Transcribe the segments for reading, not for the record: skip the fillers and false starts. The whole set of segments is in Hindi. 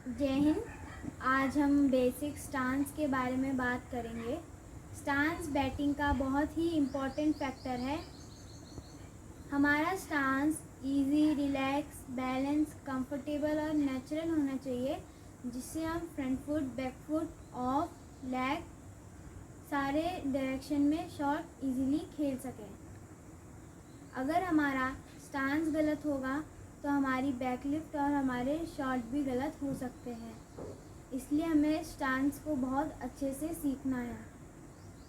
जय हिंद। आज हम बेसिक स्टांस के बारे में बात करेंगे। स्टांस बैटिंग का बहुत ही इम्पोर्टेंट फैक्टर है। हमारा stance easy, relax, balance, comfortable और नेचुरल होना चाहिए, जिससे हम front foot, back foot, of, leg सारे डायरेक्शन में शॉट इजीली खेल सकें। अगर हमारा स्टांस गलत होगा तो हमारी बैक लिफ्ट और हमारे शॉट भी गलत हो सकते हैं। इसलिए हमें स्टांस को बहुत अच्छे से सीखना है।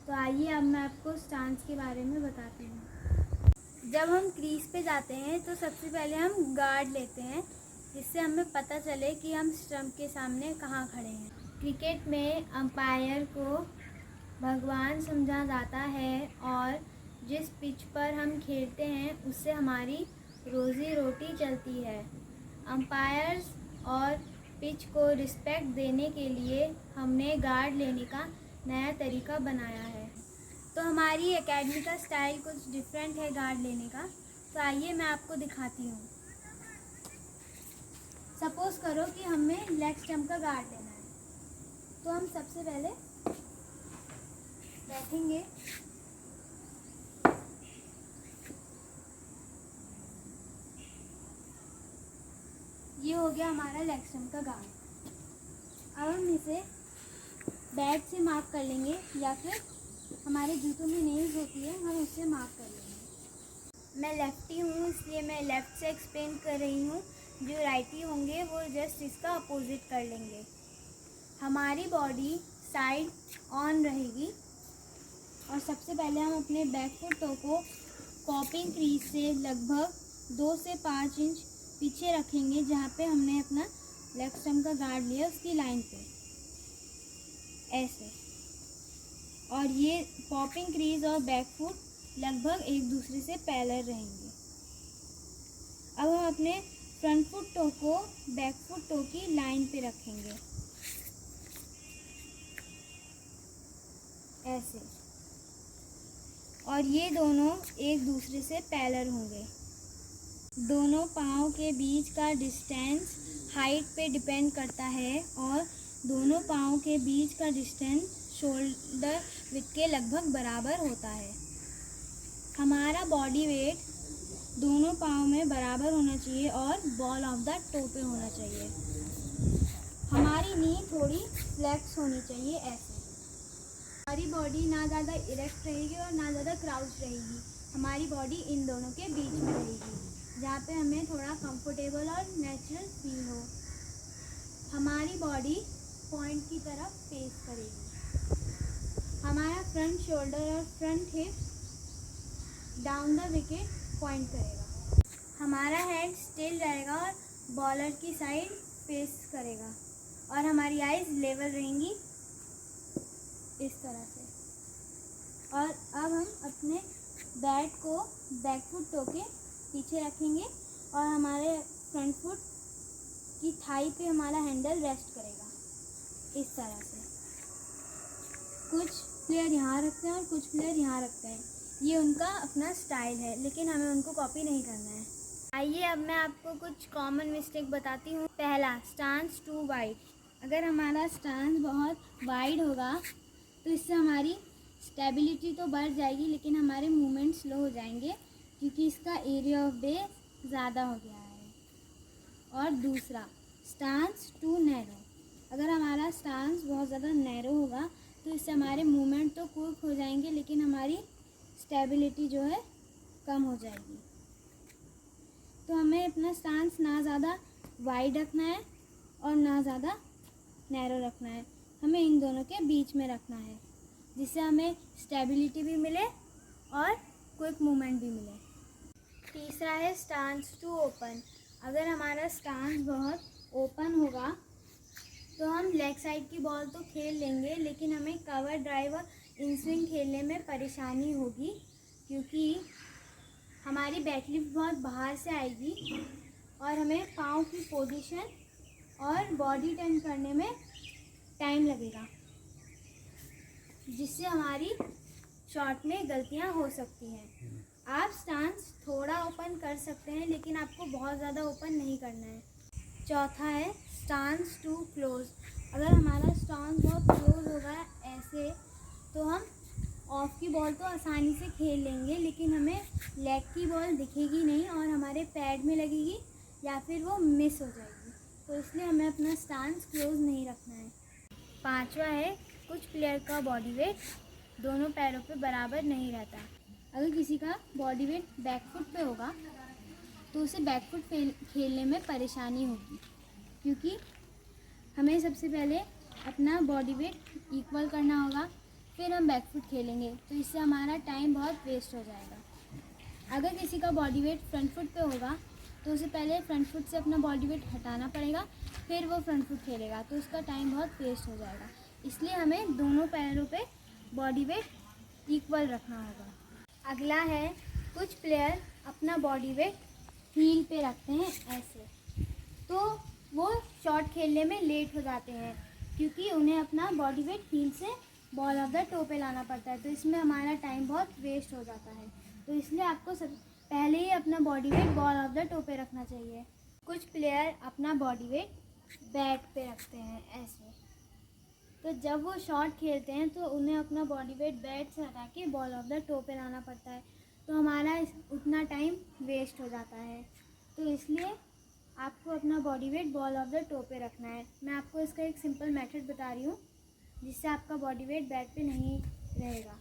तो आइए अब मैं आपको स्टांस के बारे में बताती हूँ। जब हम क्रीज पे जाते हैं तो सबसे पहले हम गार्ड लेते हैं, जिससे हमें पता चले कि हम स्टंप के सामने कहाँ खड़े हैं। क्रिकेट में अंपायर को भगवान समझा जाता है और जिस पिच पर हम खेलते हैं उससे हमारी रोज़ी रोटी चलती है। अंपायर्स और पिच को रिस्पेक्ट देने के लिए हमने गार्ड लेने का नया तरीका बनाया है। तो हमारी एकेडमी का स्टाइल कुछ डिफरेंट है गार्ड लेने का। तो आइए मैं आपको दिखाती हूँ। सपोज़ करो कि हमें लेग स्टंप का गार्ड लेना है, तो हम सबसे पहले बैठेंगे। ये हो गया हमारा लेग स्टंप का गार्ड। अब हम इसे बैट से मार्क कर लेंगे, या फिर हमारे जूतों में नेल्स होती है, हम उससे मार्क कर लेंगे। मैं लेफ्टी हूँ, इसलिए मैं लेफ़्ट से एक्सप्लेन कर रही हूँ। जो राइटी होंगे वो जस्ट इसका अपोजिट कर लेंगे। हमारी बॉडी साइड ऑन रहेगी और सबसे पहले हम अपने बैक फुट टो को पॉपिंग क्रीज से लगभग 2 से 5 इंच पीछे रखेंगे, जहाँ पे हमने अपना लेग स्टंप का गार्ड लिया उसकी लाइन पे, ऐसे। और ये पॉपिंग क्रीज और बैक फुट लगभग एक दूसरे से पैरेलल रहेंगे। अब हम अपने फ्रंट फुट टो को बैक फुट टो की लाइन पे रखेंगे, ऐसे। और ये दोनों एक दूसरे से पैरेलल होंगे। दोनों पाँव के बीच का डिस्टेंस हाइट पे डिपेंड करता है और दोनों पाँव के बीच का डिस्टेंस शोल्डर विड्थ के लगभग बराबर होता है। हमारा बॉडी वेट दोनों पाँव में बराबर होना चाहिए और बॉल ऑफ द टो पे होना चाहिए। हमारी नी थोड़ी फ्लेक्स होनी चाहिए, ऐसे। हमारी बॉडी ना ज़्यादा इरेक्ट रहेगी और ना ज़्यादा क्राउच रहेगी। हमारी बॉडी इन दोनों के बीच में रहेगी, जहाँ पे हमें थोड़ा कंफर्टेबल और नेचुरल फील हो। हमारी बॉडी पॉइंट की तरफ फेस करेगी। हमारा फ्रंट शोल्डर और front hip down the wicket point करेगा। हमारा हेड स्टिल रहेगा और बॉलर की साइड फेस करेगा और हमारी आइज लेवल रहेंगी इस तरह से। और अब हम अपने बैट को बैक फुट टो के पीछे रखेंगे और हमारे फ्रंट फुट की थाई पे हमारा हैंडल रेस्ट करेगा, इस तरह से। कुछ प्लेयर यहाँ रखते हैं और कुछ प्लेयर यहाँ रखते हैं। ये उनका अपना स्टाइल है, लेकिन हमें उनको कॉपी नहीं करना है। आइए अब मैं आपको कुछ कॉमन मिस्टेक बताती हूँ। पहला, स्टांस टू वाइड। अगर हमारा स्टांस बहुत वाइड होगा तो इससे हमारी स्टेबिलिटी तो बढ़ जाएगी, लेकिन हमारे मूवमेंट स्लो हो जाएंगे, क्योंकि इसका एरिया ऑफ बेस ज़्यादा हो गया है। और दूसरा, स्टांस टू नैरो। अगर हमारा स्टांस बहुत ज़्यादा नैरो होगा तो इससे हमारे मूवमेंट तो क्विक हो जाएंगे, लेकिन हमारी स्टेबिलिटी जो है कम हो जाएगी। तो हमें अपना स्टांस ना ज़्यादा वाइड रखना है और ना ज़्यादा नैरो रखना है। हमें इन दोनों के बीच में रखना है, जिससे हमें स्टेबिलिटी भी मिले और क्विक मूवमेंट भी मिले। तीसरा है स्टांस टू ओपन। अगर हमारा स्टांस बहुत ओपन होगा तो हम लेग साइड की बॉल तो खेल लेंगे, लेकिन हमें कवर ड्राइव और इन स्विंग खेलने में परेशानी होगी, क्योंकि हमारी बैक लिफ्ट बहुत बाहर से आएगी और हमें पाँव की पोजीशन और बॉडी टर्न करने में टाइम लगेगा, जिससे हमारी शॉट में गलतियां हो सकती हैं। आप स्टांस थोड़ा ओपन कर सकते हैं, लेकिन आपको बहुत ज़्यादा ओपन नहीं करना है। चौथा है स्टांस टू क्लोज। अगर हमारा स्टांस बहुत क्लोज होगा ऐसे, तो हम ऑफ की बॉल तो आसानी से खेल लेंगे, लेकिन हमें लेग की बॉल दिखेगी नहीं और हमारे पैड में लगेगी या फिर वो मिस हो जाएगी। तो इसलिए हमें अपना स्टांस क्लोज नहीं रखना है। पांचवा है कुछ प्लेयर का बॉडी वेट दोनों पैरों पे बराबर नहीं रहता। अगर किसी का बॉडी वेट बैक फुट पे होगा तो उसे बैक फुट खेलने में परेशानी होगी, क्योंकि हमें सबसे पहले अपना बॉडी वेट इक्वल करना होगा, फिर हम बैक फुट खेलेंगे, तो इससे हमारा टाइम बहुत वेस्ट हो जाएगा। अगर किसी का बॉडी वेट फ्रंट फुट पे होगा तो उसे पहले फ्रंट फुट से अपना बॉडी वेट हटाना पड़ेगा, फिर वो फ्रंट फुट खेलेगा, तो उसका टाइम बहुत वेस्ट हो जाएगा। इसलिए हमें दोनों पैरों पे बॉडी वेट इक्वल रखना होगा। अगला है कुछ प्लेयर अपना बॉडी वेट हील पे रखते हैं ऐसे, तो वो शॉट खेलने में लेट हो जाते हैं, क्योंकि उन्हें अपना बॉडी वेट हील से बॉल ऑफ द टो पे लाना पड़ता है, तो इसमें हमारा टाइम बहुत वेस्ट हो जाता है। तो इसलिए आपको पहले ही अपना body weight ball of the toe पे रखना चाहिए। कुछ प्लेयर अपना बॉडी वेट बैट पे रखते हैं ऐसे, तो जब वो शॉट खेलते हैं तो उन्हें अपना बॉडी वेट बैट से हटा के बॉल ऑफ द टो पे लाना पड़ता है, तो हमारा उतना टाइम वेस्ट हो जाता है। तो इसलिए आपको अपना body weight ball of the toe पे रखना है। मैं आपको इसका एक सिंपल मेथड बता रही हूँ जिससे आपका बॉडी वेट बैट पे नहीं रहेगा।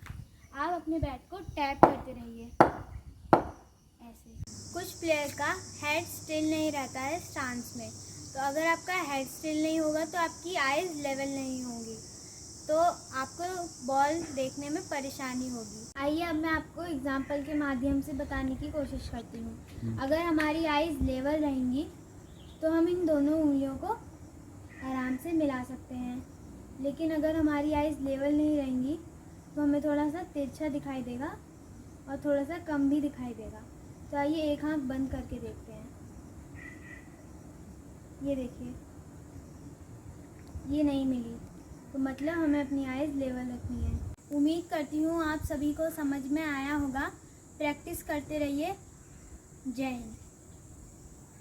आप अपने बैट को टैप करते रहिए ऐसे। कुछ प्लेयर का हेड स्टिल नहीं रहता है स्टांस में, तो अगर आपका हेड स्टिल नहीं होगा तो आपकी आइज़ लेवल नहीं होंगी, तो आपको बॉल देखने में परेशानी होगी। आइए अब मैं आपको एग्जांपल के माध्यम से बताने की कोशिश करती हूँ। अगर हमारी आइज़ लेवल रहेंगी तो हम इन दोनों उंगलियों को आराम से मिला सकते हैं, लेकिन अगर हमारी आइज़ लेवल नहीं रहेंगी तो हमें थोड़ा सा तिरछा दिखाई देगा और थोड़ा सा कम भी दिखाई देगा। तो आइए एक आँख बंद करके देखते हैं। ये देखिए, ये नहीं मिली, तो मतलब हमें अपनी आइज़ लेवल रखनी है। उम्मीद करती हूँ आप सभी को समझ में आया होगा। प्रैक्टिस करते रहिए। जय हिंद।